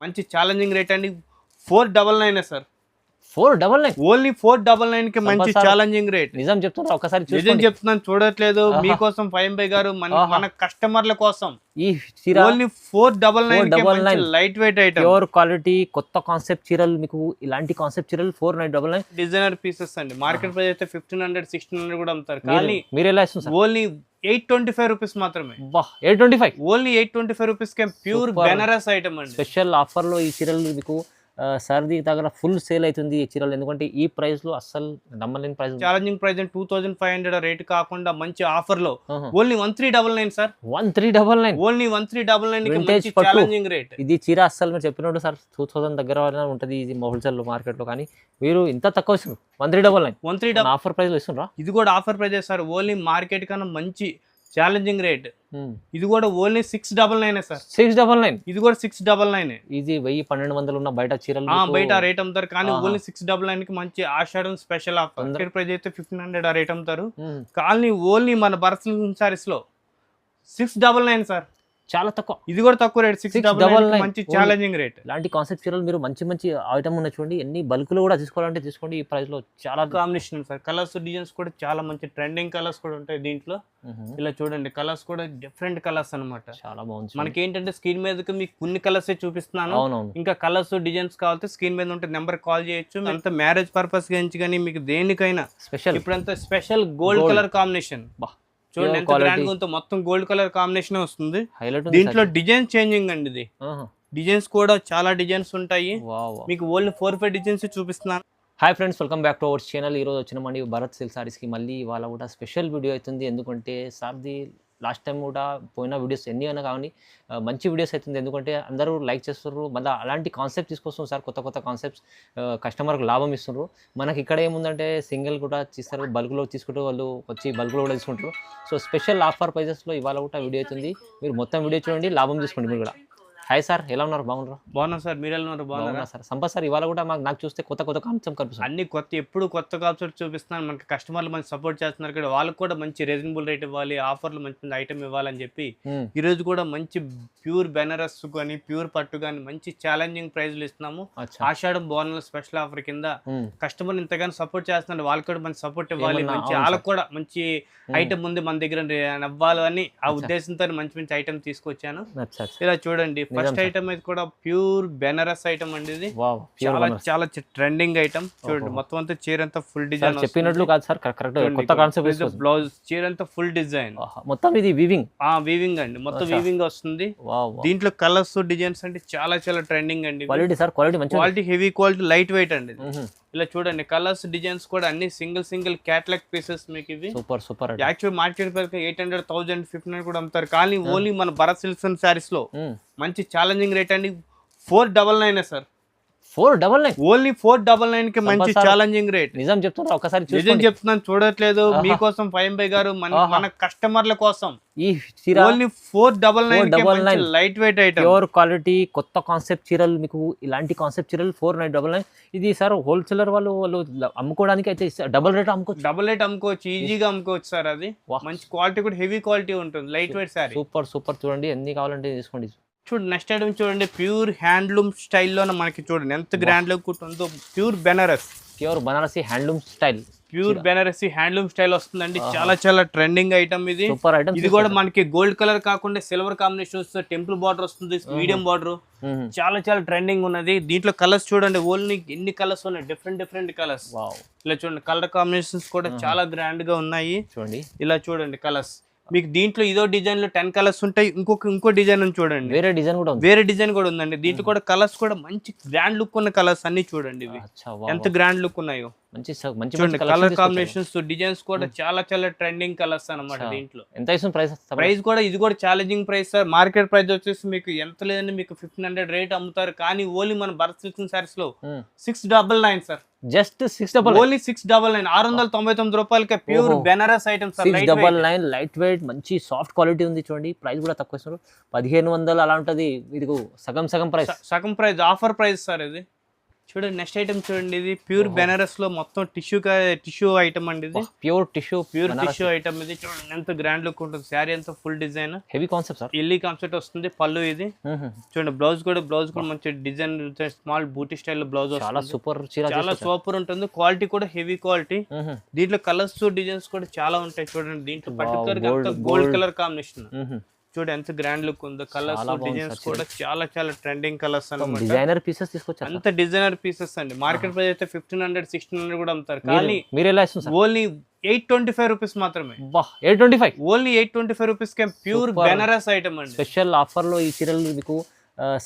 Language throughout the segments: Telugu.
మంచి ఛాలెంజింగ్ రేట్ అండి. 499 సార్. 499 ఓన్లీ 499 కి మంచి ఛాలెంజింగ్ రేట్. నిజం చెప్తున్నా, ఒకసారి నిజం చూసుకోండి. చెప్తున్నాను, చూడట్లేదు మీకోసం ఫైంబై గారు, మన కస్టమర్ల కోసం. ఈ చీర ఓన్లీ 499 కి మంచి light weight item, pure quality, కొత్త కాన్సెప్ట్ చీరలు. మీకు ఇలాంటి కాన్సెప్ట్ చీరలు 4999 డిజైనర్ పీసెస్ అండి. మార్కెట్ ప్రైస్ అయితే 1500 1600 కూడా అమ్ముతారు, కానీ మీరు ఎలా ఇస్తున్నారు? ఓన్లీ 825 రూపీస్ మాత్రమే. 825 ఓన్లీ 825 రూపీస్ కి ప్యూర్ బెనారస్ ఐటమ్ అండి. స్పెషల్ ఆఫర్ లో ఈ చీరలు మీకు సర్ది దగ్గర ఫుల్ సేల్ అవుతుంది ఈ చీరలు. ఎందుకంటే ఈ ప్రైస్ లో అస్సలు నమ్మలేని ప్రైస్. ఛాలెంజింగ్ ప్రైస్ 2500 రేట్ కాకుండా మంచి ఆఫర్ లో ఓన్లీ 1399 సార్. 1399 ఓన్లీ 1399 కి మంచి ఛాలెంజింగ్ రేట్. ఇది చీర అస్సలు మీరు చెప్పినట్టు సార్ 2000 దగ్గర ఉంటది ఇది హోల్సేల్ మార్కెట్ లో, కానీ మీరు ఇంత తక్కువ ఇస్తున్నారు. 1399 ఆఫర్ ప్రైస్ లో ఇస్తున్నారా? ఇది కూడా offer price sir. Only market కన్నా మంచి ఛాలెంజింగ్ రేట్. ఇది కూడా ఓన్లీ 699 సార్. 699 ఇది కూడా 699. ఇది 1000-1200 ఉన్న బయట చీరలు బయట రేట్ అమ్ముతారు, కానీ ఓన్లీ 699 కి మంచి ఆషాఢం స్పెషల్ ఆఫర్. మార్కెట్ ప్రైస్ అయితే 1500 రేట్ అమ్ముతారు, కానీ ఓన్లీ మన బర్సల్ సారీస్ లో 699 సార్. చాలా తక్కువ. ఇది కూడా తక్కువ రేట్, 699 మంచి ఛాలెంజింగ్ రేట్. ఇలాంటి కాన్సెప్ట్ చీరలు మీరు మంచి మంచి ఐటమ్ ఉన్నాయి చూడండి. ఎన్ని బల్క్ లో కూడా తీసుకోవాలంటే తీసుకోండి. ఈ ప్రైస్ లో చాలా కాంబినేషన్ సార్. కలర్స్ డిజైన్స్ కూడా చాలా మంచి ట్రెండింగ్ కలర్స్ కూడా ఉంటాయి దీంట్లో. ఇలా చూడండి, కలర్స్ కూడా డిఫరెంట్ కలర్స్ అన్నమాట. చాలా బాగుంది. మనకి ఏంటంటే స్క్రీన్ మీద మీకు కొన్ని కలర్స్ చూపిస్తున్నాను. ఇంకా కలర్స్ డిజైన్స్ కావాలంటే స్క్రీన్ మీద ఉంటే నెంబర్ కాల్ చేయొచ్చు. అంత మ్యారేజ్ పర్పస్ గురించి కానీ మీకు దేనికైనా స్పెషల్. ఇప్పుడంతా స్పెషల్ గోల్డ్ కలర్ కాంబినేషన్. చూడండి ఎంత గ్రాండ్ గా ఉందో, మొత్తం గోల్డ్ కలర్ కాంబినేషన్ వస్తుంది. దీంట్లో డిజైన్ చేంజింగ్ అండి. ఇది డిజైన్స్ కూడా చాలా డిజైన్స్ ఉంటాయి. మీకు ఓన్లీ 4-5 డిజైన్స్ చూపిస్తున్నాను. Hi friends, welcome back to our channel. ఈరోజు వచ్చినామండి భరత్ సిల్క్ సారీస్కి. మళ్ళీ ఇవాళ కూడా స్పెషల్ వీడియో అవుతుంది. ఎందుకంటే సార్ది లాస్ట్ టైం కూడా పోయిన వీడియోస్ ఎన్ని అయినా కానీ మంచి వీడియోస్ అవుతుంది. ఎందుకంటే అందరూ లైక్ చేస్తున్నారు. మళ్ళీ అలాంటి కాన్సెప్ట్ తీసుకొస్తున్నారు సార్. కొత్త కొత్త కాన్సెప్ట్స్ కస్టమర్కి లాభం ఇస్తున్నారు. మనకి ఇక్కడ ఏముందంటే సింగిల్ కూడా తీస్తారు, బల్క్లో తీసుకుంటూ వాళ్ళు వచ్చి బల్క్లో కూడా తీసుకుంటారు. సో స్పెషల్ ఆఫర్ ప్రైజెస్లో ఇవాళ కూడా వీడియో అవుతుంది. మీరు మొత్తం వీడియో చూడండి, లాభం తీసుకోండి మీరు కూడా. హాయ్ సార్, ఎలా ఉన్నారు? బాగున్నారు? బాగున్నా సార్, మీరు ఎలా ఉన్నారు? బాగున్నా సార్. సంపత్ సార్, ఇవాళ కూడా నాకు చూస్తే కొత్త కొత్త కాన్సెప్ట్ కనిపిస్తుంది. అన్ని కొత్త, ఎప్పుడు కొత్త కాన్సెప్ట్ చూపిస్తున్నాను. మనకి కస్టమర్లు మంచి సపోర్ట్ చేస్తున్నారు కదా, వాళ్ళకి కూడా మంచి రీజనబుల్ రేట్ ఇవ్వాలి, ఆఫర్లు మంచి ఐటమ్ ఇవ్వాలని చెప్పి ఈ రోజు కూడా మంచి ప్యూర్ బెనారస్ కానీ ప్యూర్ పట్టు కానీ మంచి ఛాలెంజింగ్ ప్రైజ్లు ఇస్తున్నాము. ఆషాఢం బోనల్ స్పెషల్ ఆఫర్ కింద కస్టమర్ ఇంతగానో సపోర్ట్ చేస్తున్నారు, వాళ్ళకి కూడా మంచి సపోర్ట్ ఇవ్వాలి. మంచి వాళ్ళకి కూడా మంచి ఐటమ్ ఉంది మన దగ్గర నవ్వాలని ఆ ఉద్దేశంతో మంచి మంచి ఐటమ్ తీసుకొచ్చాను. ఇలా చూడండి, ఫస్ట్ ఐటమ్ అయితే కూడా ప్యూర్ బెనారస్ ఐటమ్ అండి. ఇది చాలా చాలా ట్రెండింగ్ ఐటమ్. చూడండి, మొత్తం అంతా చీర అంతా ఫుల్ డిజైన్ చెప్పినట్లు కాదు సార్, కరెక్ట్ కొత్త కాన్సెప్ట్. బ్లౌజ్ చీర అంతా ఫుల్ డిజైన్, మొత్తం ఇది వీవింగ్. వీవింగ్ అండి, మొత్తం వీవింగ్ వస్తుంది. దీంట్లో కలర్స్ డిజైన్స్ అంటే చాలా చాలా ట్రెండింగ్ అండి. Quality sir, quality heavy quality, light weight అండి. ఇలా చూడండి, కలర్స్ డిజైన్స్ కూడా అన్ని సింగిల్ క్యాటలాగ్ పీసెస్ మీకు ఇవి. సూపర్. యాక్చువల్ మార్కెట్ ప్రైస్ 800, 1000, 1500 కూడా అమ్ముతారు, కానీ ఓన్లీ మన భరత్ సిల్క్స్ అండ్ సారీస్ లో మంచి ఛాలెంజింగ్ రేట్ అండి. 499 సార్. 499 ఓన్లీ 499 కి మంచి ఛాలెంజింగ్ రేట్. నిజం చెప్తున్నా, ఒకసారి నిజం చెప్తున్నాను, చూడట్లేదు మీకోసం ఫైంబై గారు, మన కస్టమర్ల కోసం. ఈ చీర ఓన్లీ 499 కి మంచి light weight item, pure quality, కొత్త కాన్సెప్ట్ చీరలు. మీకు ఇలాంటి కాన్సెప్ట్ చీరలు 4999. ఇది సార్ హోల్సేలర్ వాళ్ళు అమ్ముకోవడానికి అయితే డబుల్ రేట్ అమ్ముకోవచ్చు, ఈజీగా అమ్ముకోవచ్చు సార్. అది మంచి క్వాలిటీ కూడా హెవీ క్వాలిటీ ఉంటుంది, లైట్ వెయిట్ సారీ. సూపర్. చూడండి, ఎన్ని కావాలంటే తీసుకోండి. చూడండి, నెక్స్ట్ ఐటమ్ చూడండి, ప్యూర్ హ్యాండ్లూమ్ స్టైల్లోనే మనకి చూడండి ఎంత గ్రాండ్ లుక్ ఉంటుందో. ప్యూర్ బెనారసీ హ్యాండ్లూమ్ స్టైల్ వస్తుందండి. చాలా చాలా ట్రెండింగ్ ఐటమ్ ఇది. Super item. ఇది కూడా మనకి గోల్డ్ కలర్ కాకుండా సిల్వర్ కాంబినేషన్ వస్తుంది, టెంపుల్ బార్డర్ వస్తుంది, మీడియం బార్డర్. చాలా చాలా ట్రెండింగ్ ఉన్నది. దీంట్లో కలర్స్ చూడండి, ఓన్లీ ఎన్ని కలర్స్ ఉన్నాయి, డిఫరెంట్ కలర్స్. ఇలా చూడండి, కలర్ కాంబినేషన్స్ కూడా చాలా గ్రాండ్ గా ఉన్నాయి. చూడండి, ఇలా చూడండి కలర్స్. మీకు దీంట్లో ఇదో డిజైన్ లో 10 కలర్స్ ఉంటాయి. ఇంకో డిజైన్ చూడండి, వేరే డిజైన్ కూడా ఉందండి. దీంట్లో కూడా కలర్స్ కూడా మంచి గ్రాండ్ లుక్ ఉన్న కలర్స్ అన్ని చూడండి. ఇవి ఎంత గ్రాండ్ లుక్ ఉన్నాయో. చూడండి, కలర్ కాంబినేషన్స్, డిజైన్స్ కూడా చాలా చాలా ట్రెండింగ్ కలర్స్ అన్నమాట. దీంట్లో ఎంత ప్రైస్ కూడా ఇది కూడా challenging price sir. Market price వచ్చేసి మీకు ఎంత లేదండి, మీకు 1500 రేట్ అమ్ముతారు, కానీ ఓన్లీ మన భరత్ సిల్క్ సారీస్ లో 699 సార్. జస్ట్ 699, ఓన్లీ 699, 699 రూపాయలకి pure Banaras items. 699 light weight, మంచి సాఫ్ట్ క్వాలిటీ ఉంది. చూడండి, ప్రైస్ కూడా తక్కువ ఇస్తున్నారు, 1500 అలా ఉంటది. ఇది సగం ప్రైస్, ఆఫర్ ప్రైస్ సార్. ఇది చూడండి నెక్స్ట్ ఐటమ్ చూడండి, ఇది ప్యూర్ బెనారస్ లో మొత్తం టిష్యూ ఐటమ్ అండి. ఇది ప్యూర్ టిష్యూ ఐటమ్. ఇది చూడండి ఎంత గ్రాండ్ లుక్ ఉంటుంది. శారీ అంతా full design, heavy concept sir, ఎల్లి కాన్సెప్ట్ వస్తుంది. పళ్ళు ఇది చూడండి, బ్లౌజ్ కూడా మంచి డిజైన్, స్మాల్ బూటీ స్టైల్ బ్లౌజ్ వస్తుంది. చాలా సూపర్ ఉంటుంది. క్వాలిటీ కూడా హెవీ క్వాలిటీ. దీంట్లో కలర్స్ డిజైన్స్ కూడా చాలా ఉంటాయి. చూడండి దీంట్లో పర్టికులర్ గోల్డ్ కలర్ కాంబినేషన్ చూడండి ఎంత గ్రాండ్ లుక్ ఉందో. కలర్స్ డిజైన్స్ కూడా చాలా ట్రెండింగ్ కలర్స్ అన్నమాట. డిజైనర్ పీసెస్ తీసుకొచ్చారు, అంత డిజైనర్ పీసెస్ అండి. మార్కెట్ ప్రైస్ అయితే 1500 1600 కూడా అమ్ముతారు. కానీ మీరు ఎలా ఇస్తున్నారు? ఓన్లీ 825 రూపీస్ మాత్రమే. 825 ఓన్లీ 825 రూపీస్ కే ప్యూర్ బెనారస్ ఐటమ్ అండి. స్పెషల్ ఆఫర్ లో ఈ చీరలు మీకు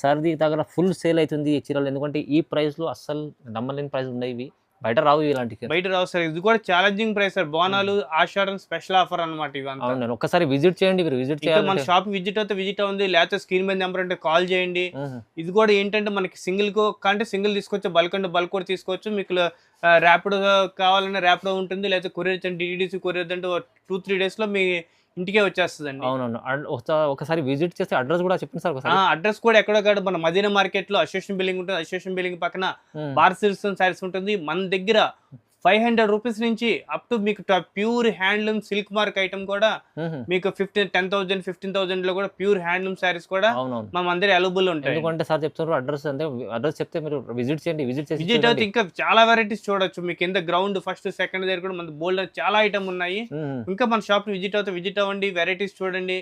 సర్ది దగ్గర ఫుల్ సేల్ అవుతుంది ఈ చీరలు. ఎందుకంటే ఈ ప్రైస్ లో అస్సలు నమ్మలేని ప్రైస్ ఉన్నాయి. ఇవి బయట రావు, ఇలాంటి బయట రావు సార్. ఇది కూడా ఛాలెంజింగ్ ప్రైస్ సార్. బోనాలు ఆషాఢం స్పెషల్ ఆఫర్ అన్నమాట ఇవంతా. అవును, ఒక్కసారి విజిట్ చేయండి. మీరు విజిట్ చేయాలి, మన షాప్ విజిట్ అవుతుంది, లేకపోతే స్క్రీన్ మీద నెంబర్ అంటే కాల్ చేయండి. ఇది కూడా ఏంటంటే మనకి సింగిల్ కంటే సింగిల్ తీసుకోవచ్చు, బల్క్ అంటే బల్క్ కూడా తీసుకోవచ్చు. మీకు ర్యాపిడో కావాలన్నా ర్యాపిడో ఉంటుంది, లేకపోతే కొరియర్ డిటిడిసి కొరియర్ అంటే 2-3 days లో మీ ఇంటికే వచ్చేస్తుందండి. అవునవును, ఒకసారి విజిట్ చేస్తే అడ్రస్ కూడా చెప్పండి సార్. అడ్రస్ కూడా ఎక్కడో మన మదీనా మార్కెట్ లో అసోసియేషన్ బిల్డింగ్ ఉంటుంది. అసోసియేషన్ బిల్డింగ్ పక్కన భారత్ సిల్క్స్ అండ్ సారీస్ ఉంటుంది. మన దగ్గర 500 రూపీస్ నుంచి అప్ టు మీకు pure handloom silk mark item కూడా మీకు 10,000 15,000 లో కూడా ప్యూర్ హ్యాండ్లూమ్ సారీస్ కూడా మన అందరి అవైలబుల్ ఉంటాయి. ఎందుకంటే సార్ చెప్తారు అడ్రస్ అంటే అడ్రస్ చెప్తే మీరు విజిట్ చేయండి. విజిట్ అయితే ఇంకా చాలా వెరైటీస్ చూడొచ్చు. మీకు కింద గ్రౌండ్ ఫస్ట్ సెకండ్ దగ్గర కూడా మన బోల్డ్ చాలా ఐటమ్ ఉన్నాయి. ఇంకా మన షాప్ విజిట్ అవ్వండి, వెరైటీస్ చూడండి,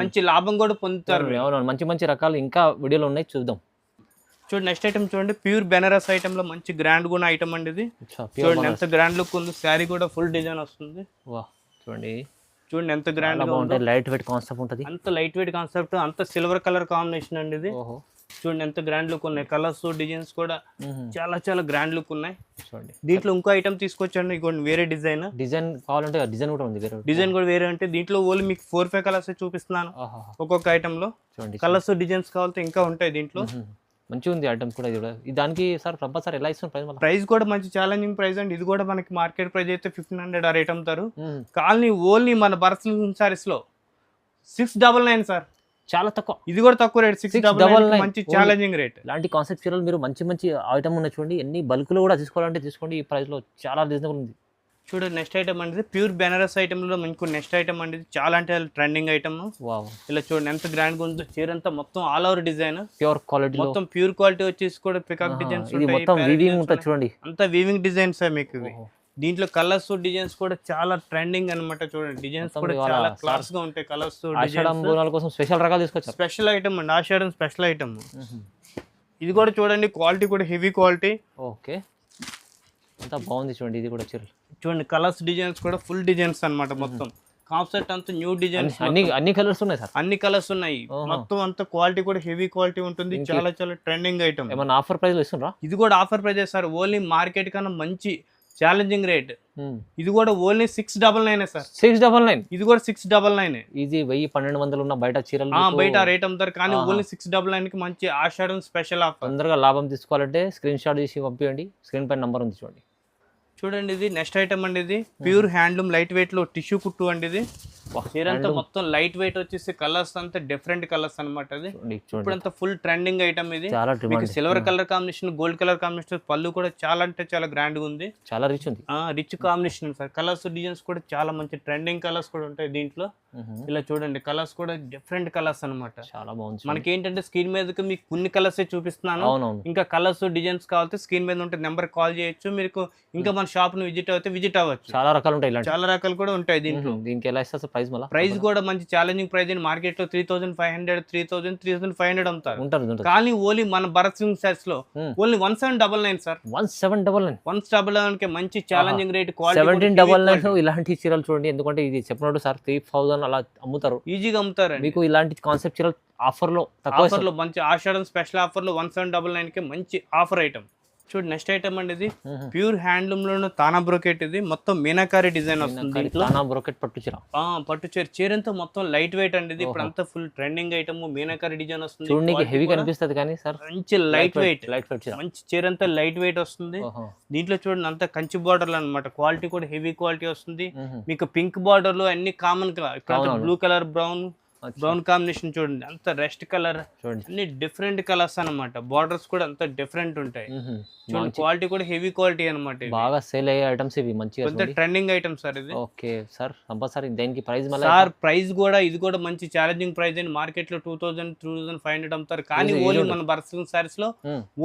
మంచి లాభం కూడా పొందుతారు. అవునవును, మంచి రకాలు ఇంకా వీడియోలో ఉన్నాయి, చూద్దాం. చూడండి నెక్స్ట్ ఐటమ్ చూడండి, ప్యూర్ బెనారస్ ఐటమ్ లో మంచి గ్రాండ్ కూడా ఐటమ్ అండి. ఇది చూడండి ఎంత గ్రాండ్ లుక్ ఉంది. శారీ కూడా ఫుల్ డిజైన్ వస్తుంది. చూడండి ఎంత గ్రాండ్ గా ఉంటుంది. లైట్ వెయిట్ కాన్సెప్ట్ ఉంటుంది. అంత లైట్ వెయిట్ కాన్సెప్ట్, అంత సిల్వర్ కలర్ కాంబినేషన్ అండి. ఇది చూడండి ఎంత గ్రాండ్ లుక్ ఉన్నాయి. కలర్స్ డిజైన్స్ కూడా చాలా గ్రాండ్ లుక్ ఉన్నాయి. చూడండి దీంట్లో ఇంకో ఐటమ్ తీసుకొచ్చండి, ఇంకోటి వేరే డిజైన్ కావాలంటే డిజైన్ కూడా ఉంది. డిజైన్ కూడా వేరే అంటే దీంట్లో ఓన్లీ మీకు 4-5 కలర్స్ చూపిస్తున్నాను ఒక్కొక్క ఐటమ్ లో. కలర్స్ డిజైన్స్ కావాలంటే ఇంకా ఉంటాయి దీంట్లో. మంచిగా ఉంది ఐటమ్ కూడా. ఇది దానికి సార్ కంపల్సరీ ఎలా ఇస్తున్నారు ప్రైస్ కూడా మంచి ఛాలెంజింగ్ ప్రైస్ అండి. ఇది కూడా మనకి మార్కెట్ ప్రైస్ అయితే 1500 ఆ రేట్ అమ్ముతారు. కానీ ఓన్లీ మన భరత్ సారీస్ లో 699 సార్, చాలా తక్కువ. ఇది కూడా తక్కువ రేట్, 699 మంచి ఛాలెంజింగ్ రేట్. ఇలాంటి కాన్సెప్ట్ చీరలు మీరు మంచి ఐటమ్ ఉన్నాయి చూడండి. ఎన్ని బల్క్ లో కూడా తీసుకోవాలంటే తీసుకోండి. ఈ ప్రైస్ లో చాలా రీజనబుల్ ఉంది. చూడండి నెక్స్ట్ ఐటమ్ అనేది ప్యూర్ బెనారస్ ఐటమ్ లో మనకు నెక్స్ట్ ఐటమ్ అనేది చాలా అంటే ట్రెండింగ్ ఐటమ్. ఇలా చూడండి ఎంత గ్రాండ్ గా ఉందో. చీర అంతా మొత్తం all over design, pure quality, మొత్తం ప్యూర్ క్వాలిటీ వచ్చేసి కూడా పికాక్ డిజైన్స్ చూడండి. అంతా వీవింగ్ డిజైన్స్ మీకు. దీంట్లో కలర్స్ డిజైన్స్ కూడా చాలా ట్రెండింగ్ అన్నమాట. చూడండి డిజైన్స్ కూడా చాలా క్లాస్ గా ఉంటాయి. కలర్స్ కోసం స్పెషల్ రకాలు తీసుకొచ్చారు. స్పెషల్ ఐటమ్ అండి, ఆషాఢం స్పెషల్ ఐటమ్. ఇది కూడా చూడండి క్వాలిటీ కూడా హెవీ క్వాలిటీ. ఓకే, అంతా బాగుంది చూడండి. ఇది కూడా చీరలు చూడండి, కలర్స్ డిజైన్స్ కూడా ఫుల్ డిజైన్స్ అన్నమాట. మొత్తం కాన్సెప్ట్ అంతా న్యూ డిజైన్స్, అన్ని కలర్స్ ఉన్నాయి సార్. అన్ని కలర్స్ ఉన్నాయి. మొత్తం అంతా క్వాలిటీ కూడా హెవీ క్వాలిటీ ఉంటుంది. చాలా ట్రెండింగ్ ఐటమ్. ఏమన్నా ఆఫర్ ప్రైస్ లో ఇస్తుండ్రా? ఇది కూడా offer price sir. Only market కన్నా మంచి ఛాలెంజింగ్ రేట్. ఇది కూడా ఓన్లీ 699 సార్. 699. ఇది కూడా 699. ఇది 1000-1200 ఉన్న బయట చీరలు బయట రేట్ అమ్ముతారు. కానీ ఓన్లీ 699 కి మంచి ఆషాఢం స్పెషల్ ఆఫర్. తొందరగా లాభం తీసుకోవాలంటే స్క్రీన్ షాట్ తీసి పంపించండి. స్క్రీన్ పైన నంబర్ ఉంది చూడండి. చూడండి ఇది నెక్స్ట్ ఐటమ్ అండి. ఇది ప్యూర్ హ్యాండ్లూమ్ లైట్ వెయిట్ లో టిష్యూ కుట్టు అండి. ఇది చీర అంతా మొత్తం లైట్ వెయిట్ వచ్చేసి కలర్స్ అంతా డిఫరెంట్ కలర్స్ అన్నమాట. ఇది ఇప్పుడంతా ఫుల్ ట్రెండింగ్ ఐటమ్. ఇది silver colour combination, gold colour combination. పళ్ళు కూడా చాలా అంటే చాలా గ్రాండ్ గా ఉంది. చాలా రిచ్ ఉంది, rich combination sir. Colours designs కూడా చాలా మంచి ట్రెండింగ్ కలర్స్ కూడా ఉంటాయి దీంట్లో. ఇలా చూడండి కలర్స్ కూడా డిఫరెంట్ కలర్స్ అన్నమాట. చాలా బాగుంది. మనకి ఏంటంటే స్క్రీన్ మీదకి మీకు కొన్ని కలర్స్ చూపిస్తున్నాను. ఇంకా కలర్స్ డిజైన్స్ కావాలంటే స్క్రీన్ మీద ఉంటే నెంబర్ కాల్ చేయొచ్చు. మీకు ఇంకా మన షాప్ ను విజిట్ అవ్వచ్చు. చాలా రకాలు ఉంటాయి, చాలా రకాలు కూడా ఉంటాయి దీంట్లో. దీనికి ఎలా ఇస్తారు ప్రైస్? ప్రైస్ కూడా మంచి ఛాలెంజింగ్ ప్రైస్. మార్కెట్ లో 3500 3,500 అమ్ముతారు. కానీ ఓన్లీ మన భరత్ సింగ్ సారీస్ లో ఓన్లీ 1799 సార్. 1799 కి మంచి ఛాలెంజింగ్ రేట్. 1799 ఇలాంటి చీరలు చూడండి. ఎందుకంటే ఇది చెప్పినట్టు సార్ 3000 అలా అమ్ముతారు, ఈజీగా అమ్ముతారు. మీకు ఇలాంటి కాన్సెప్ట్ చీరలు ఆఫర్ లో మంచి ఆషాఢం స్పెషల్ ఆఫర్ లో 1799 కి మంచి ఆఫర్ ఐటమ్. చూడు నెక్స్ట్ ఐటమ్ అండి. ఇది ప్యూర్ హ్యాండ్లూమ్ లో తానా బ్రోకెట్. ఇది మొత్తం మీనాకారి డిజైన్ వస్తుంది. పట్టు చీర. చీర అంతా మొత్తం లైట్ వెయిట్ అండి. ఇది ఇప్పుడు అంతా full trending item. Meenakari design వస్తుంది. హెవీ కనిపిస్తుంది కానీ సార్ మంచి లైట్ వెయిట్ మంచి చీర అంతా లైట్ వెయిట్ వస్తుంది. దీంట్లో చూడండి అంతా కంచి బార్డర్లు అన్నమాట. క్వాలిటీ కూడా హెవీ క్వాలిటీ వస్తుంది. మీకు పింక్ బార్డర్ లో అన్ని కామన్ గా blue colour, brown, brown combination చూడండి, అంత రెస్ట్ కలర్, చూడండి అన్ని డిఫరెంట్ కలర్స్ అన్నమాట. బార్డర్స్ కూడా అంత డిఫరెంట్ ఉంటాయి. చూడండి క్వాలిటీ కూడా హెవీ క్వాలిటీ అన్నమాట. బాగా సేల్ అయ్యే ఐటమ్స్ ఇవి మంచిగా. కొంత ట్రెండింగ్ ఐటమ్ సార్ ఇది. ఓకే సార్, కంపల్సరీ దేనికి ప్రైస్ మళ్ళీ సార్ ప్రైస్ కూడా ఇది కూడా మంచి ఛాలెంజింగ్ ప్రైస్ అండి. మార్కెట్ లో 2000 2500 అమ్ముతారు, కానీ ఓన్లీ మన భరత్ సిల్క్ సారీస్ లో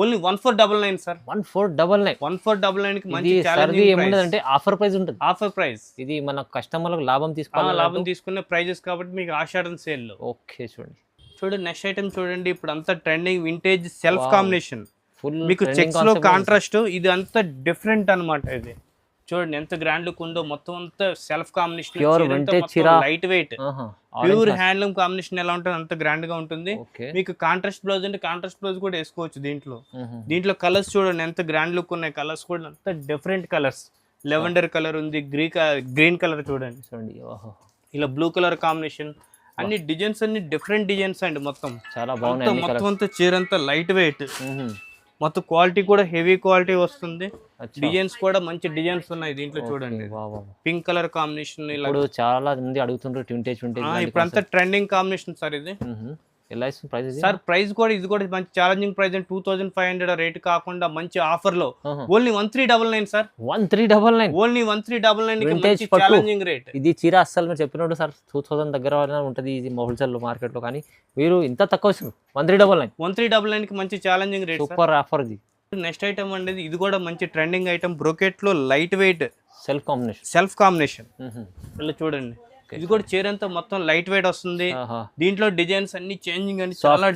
ఓన్లీ 1499 సార్. 1499 1499 కి మంచి ఇది సర్ది ఛాలెంజింగ్ ప్రైస్. ఏముంటదంటే ఆఫర్ ప్రైస్ ఉంటుంది. Offer price. ఇది మన కస్టమర్లకు లాభం తీసుకోవాలి, లాభం తీసుకునే ప్రైజెస్ కాబట్టి మీకు ఆషాఢం సేల్ లో. ఓకే చూడండి చూడండి నెక్స్ట్ ఐటమ్ చూడండి, ఇప్పుడు అంతా trending vintage self combination. Full మీకు చెక్స్ లో కాంట్రాస్ట్, ఇది అంతా డిఫరెంట్ అన్నమాట. ఇది చూడండి ఎంత గ్రాండ్ లుక్ ఉందో, మొత్తం అంతా సెల్ఫ్ కాంబినేషన్, ప్యూర్ వింటేజ్ చీర, light weight pure handloom combination ఎలా ఉంటుంది అంత గ్రాండ్ గా ఉంటుంది. మీకు కాంట్రాస్ట్ బ్లౌజ్ అంటే కాంట్రాస్ట్ బ్లౌజ్ కూడా వేసుకోవచ్చు దీంట్లో. దీంట్లో కలర్స్ చూడండి ఎంత గ్రాండ్ లుక్ ఉన్నాయి, కలర్స్ కూడా అంత డిఫరెంట్ కలర్స్. లెవెండర్ కలర్ ఉంది, గ్రీన్ కలర్ చూడండి, ఇలా బ్లూ కలర్ కాంబినేషన్, అన్ని డిజైన్స్ అన్ని డిఫరెంట్ డిజైన్స్ అండి. మొత్తం చాలా బాగున్నాయి. మొత్తం అంతా చీర అంతా లైట్ వెయిట్, మొత్తం క్వాలిటీ కూడా హెవీ క్వాలిటీ వస్తుంది. డిజైన్స్ కూడా మంచి డిజైన్స్ ఉన్నాయి దీంట్లో చూడండి. పింక్ కలర్ కాంబినేషన్, ఇప్పుడు చాలా మంది అడుగుతుంటారు వింటేజ్. ఇప్పుడు అంతా ట్రెండింగ్ కాంబినేషన్ సార్ ఇది. ఎలా ఇస్తుంది ప్రైస్? సార్ ప్రైస్ కూడా ఇది కూడా మంచి ఛాలెంజింగ్ ప్రైస్ అండి. 2500 రేట్ కాకుండా మంచి ఆఫర్ లో ఓన్లీ 1399 సార్. 1399 ఓన్లీ 1399 కి మంచి ఛాలెంజింగ్ రేట్. ఇది చీర అస్సలు మీరు చెప్పినట్టు సార్ 2000 దగ్గర ఉంటది ఇది హోల్సేల్ మార్కెట్ లో, కానీ మీరు ఇంత తక్కువ ఇస్తారు 1399 కి మంచి ఛాలెంజింగ్ రేట్. సూపర్ ఆఫర్ ఇది. నెక్స్ట్ ఐటమ్ అండి, ఇది కూడా మంచి ట్రెండింగ్ ఐటమ్, బ్రోకెట్ లో లైట్ వెయిట్ సెల్ఫ్ కాంబినేషన్. ఇలా చూడండి, ఇది కూడా చీర అంతా మొత్తం లైట్ వెయిట్ వస్తుంది. దీంట్లో డిజైన్స్ అన్ని చేంజింగ్ అండి, చాలా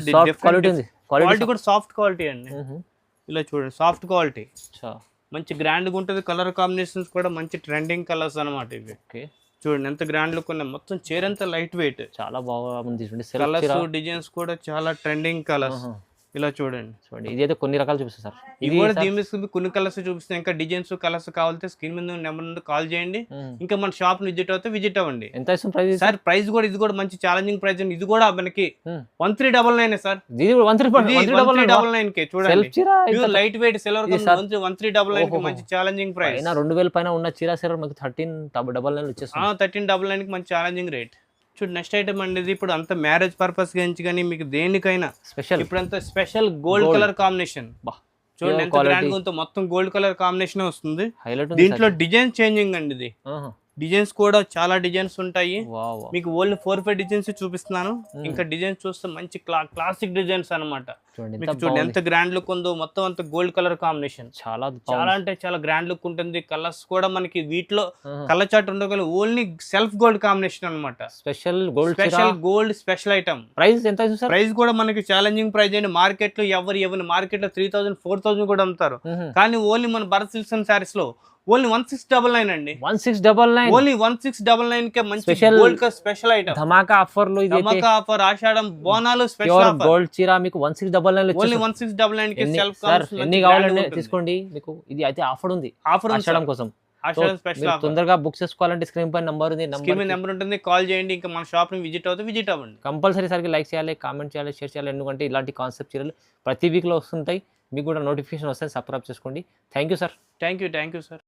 క్వాలిటీ కూడా సాఫ్ట్ క్వాలిటీ అండి. ఇలా చూడండి సాఫ్ట్ క్వాలిటీ, మంచి గ్రాండ్ గా ఉంటుంది. కలర్ కాంబినేషన్స్ కూడా మంచి ట్రెండింగ్ కలర్స్ అన్నమాట ఇవి. చూడండి ఎంత గ్రాండ్ లుక్ ఉన్నాయి, మొత్తం చీర అంతా లైట్ వెయిట్, చాలా బాగుంది. కలర్స్ డిజైన్స్ కూడా చాలా ట్రెండింగ్ కలర్స్. ఇలా చూడండి, ఇది అయితే కొన్ని రకాలు చూపిస్తాను సార్. ఇది కూడా దీని కొన్ని కలర్స్ చూపిస్తాయి. ఇంకా డిజైన్స్ కలర్స్ కావాలంటే స్క్రీన్ మీద నెంబర్ నుండి కాల్ చేయండి. ఇంకా మన షాప్ విజిట్ అవుతే విజిట్ అవ్వండి. ఎంత ఇస్తుంది ప్రైస్ సార్? ప్రైస్ కూడా ఇది కూడా మంచి ఛాలెంజింగ్ ప్రైస్ అండి. ఇది కూడా మనకి 1399 సార్. 1399 కే చూడండి, లైట్ వెయిట్ సిల్వర్ 1399 కి మంచి ఛాలెంజింగ్ ప్రైస్. 2000 పైన ఉన్న చీర సిల్వర్ మనకి 1399 వచ్చేస్తుంది. 1399 కి మంచి ఛాలెంజింగ్ రేట్. చూడు నెక్స్ట్ ఐటమ్ అండి, ఇప్పుడు అంత మ్యారేజ్ పర్పస్ గురించి కానీ మీకు దేనికైనా స్పెషల్, ఇప్పుడు అంత స్పెషల్ గోల్డ్ కలర్ కాంబినేషన్. చూడండి ఎంత గ్రాండ్ గా ఉందో, మొత్తం గోల్డ్ కలర్ కాంబినేషన్ వస్తుంది. దీంట్లో డిజైన్ చేంజింగ్ అండి. ఇది డిజైన్స్ కూడా చాలా డిజైన్స్ ఉంటాయి. మీకు ఓన్లీ 4-5 డిజైన్స్ చూపిస్తున్నాను. ఇంకా డిజైన్స్ చూస్తే మంచి క్లాసిక్ డిజైన్స్ అన్నమాట. చూడండి ఎంత గ్రాండ్ లుక్ ఉందో, మొత్తం అంత గోల్డ్ కలర్ కాంబినేషన్, చాలా అంటే చాలా గ్రాండ్ లుక్ ఉంటుంది. కలర్స్ కూడా మనకి వీటిలో కలర్ చార్ట్ ఉండగల ఓన్లీ సెల్ఫ్ గోల్డ్ కాంబినేషన్ అన్నమాట. Special gold special item. Price ఎంత? ప్రైస్ కూడా మనకి ఛాలెంజింగ్ ప్రైస్ అండి. మార్కెట్ లో ఎవరు మార్కెట్ లో 3000 4000 కూడా అమ్ముతారు, కానీ ఓన్లీ మన భరత్ సిల్క్స్ అండ్ సారీస్ లో ఓన్లీ 1699 అండి. 1699 ఓన్లీ 1699 కే మంచి గోల్డ్ కా స్పెషల్ ఐటమ్. ధమాకా ఆఫర్ లో ఇది, ధమాకా ఆఫర్, ఆషాఢం బోనాలు స్పెషల్ ఆఫర్. గోల్డ్ చీర మీకు 1699 లో ఓన్లీ 1699 కే సెల్ఫ్ కాంబినేషన్. ఎన్ని కావాలంటే తీసుకోండి, మీకు ఇది అయితే ఆఫర్ ఉంది ఆషాఢం కోసం. ఆషాఢం స్పెషల్ ఆఫర్. తొందరగా బుక్ చేసుకోవాలంటే స్క్రీన్ పై నంబర్ ఉంది, నెంబర్ ఉంటుంది, కాల్ చేయండి. ఇంకా మన షాప్ ని విజిట్ అవ్వండి. కంపల్సరీ సరికి లైక్ చేయాలి, కామెంట్ చేయాలి, షేర్ చేయాలి. ఎందుకంటే ఇలాంటి కాన్సెప్ట్ చీరలు ప్రతి వీక్ లో వస్తుంటాయి. మీకు కూడా నోటిఫికేషన్ వస్తాయి, సబ్స్క్రైబ్ చేసుకోండి. Thank you sir. Thank you sir.